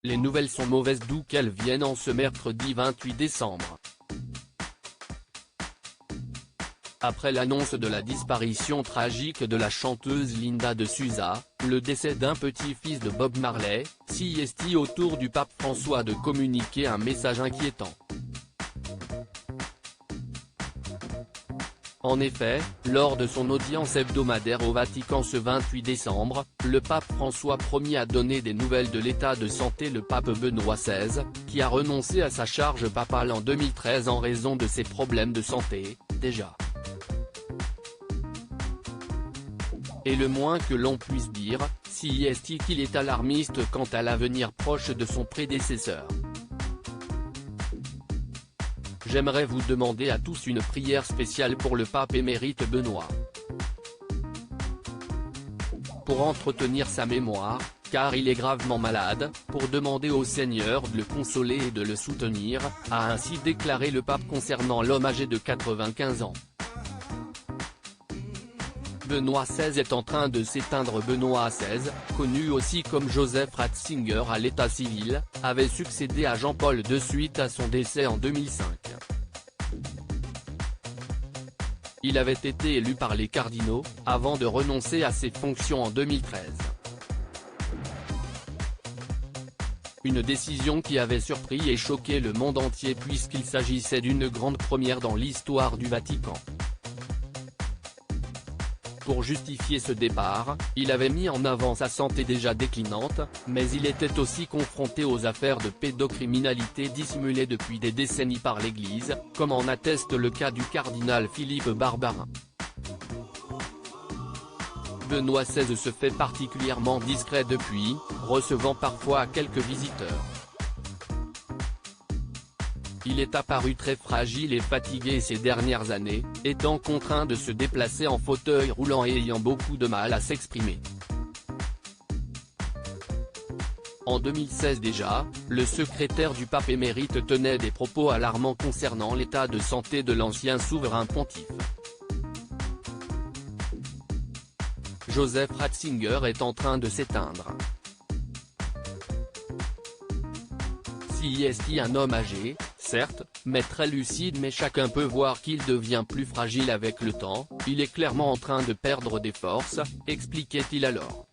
Les nouvelles sont mauvaises d'où qu'elles viennent en ce mercredi 28 décembre. Après l'annonce de la disparition tragique de la chanteuse Linda de Souza, le décès d'un petit-fils de Bob Marley, CST autour du pape François de communiquer un message inquiétant. En effet, lors de son audience hebdomadaire au Vatican ce 28 décembre, le pape François promit à donner des nouvelles de l'état de santé le pape Benoît XVI, qui a renoncé à sa charge papale en 2013 en raison de ses problèmes de santé, déjà. Et le moins que l'on puisse dire, c'est qu'il est alarmiste quant à l'avenir proche de son prédécesseur. J'aimerais vous demander à tous une prière spéciale pour le pape émérite Benoît. Pour entretenir sa mémoire, car il est gravement malade, pour demander au Seigneur de le consoler et de le soutenir, a ainsi déclaré le pape concernant l'homme âgé de 95 ans. Benoît XVI est en train de s'éteindre. Benoît XVI, connu aussi comme Joseph Ratzinger à l'état civil, avait succédé à Jean-Paul II suite à son décès en 2005. Il avait été élu par les cardinaux, avant de renoncer à ses fonctions en 2013. Une décision qui avait surpris et choqué le monde entier puisqu'il s'agissait d'une grande première dans l'histoire du Vatican. Pour justifier ce départ, il avait mis en avant sa santé déjà déclinante, mais il était aussi confronté aux affaires de pédocriminalité dissimulées depuis des décennies par l'Église, comme en atteste le cas du cardinal Philippe Barbarin. Benoît XVI se fait particulièrement discret depuis, recevant parfois quelques visiteurs. Il est apparu très fragile et fatigué ces dernières années, étant contraint de se déplacer en fauteuil roulant et ayant beaucoup de mal à s'exprimer. En 2016 déjà, le secrétaire du pape émérite tenait des propos alarmants concernant l'état de santé de l'ancien souverain pontife. Joseph Ratzinger est en train de s'éteindre. C'est un homme âgé, certes, mais très lucide, mais chacun peut voir qu'il devient plus fragile avec le temps, il est clairement en train de perdre des forces, expliquait-il alors.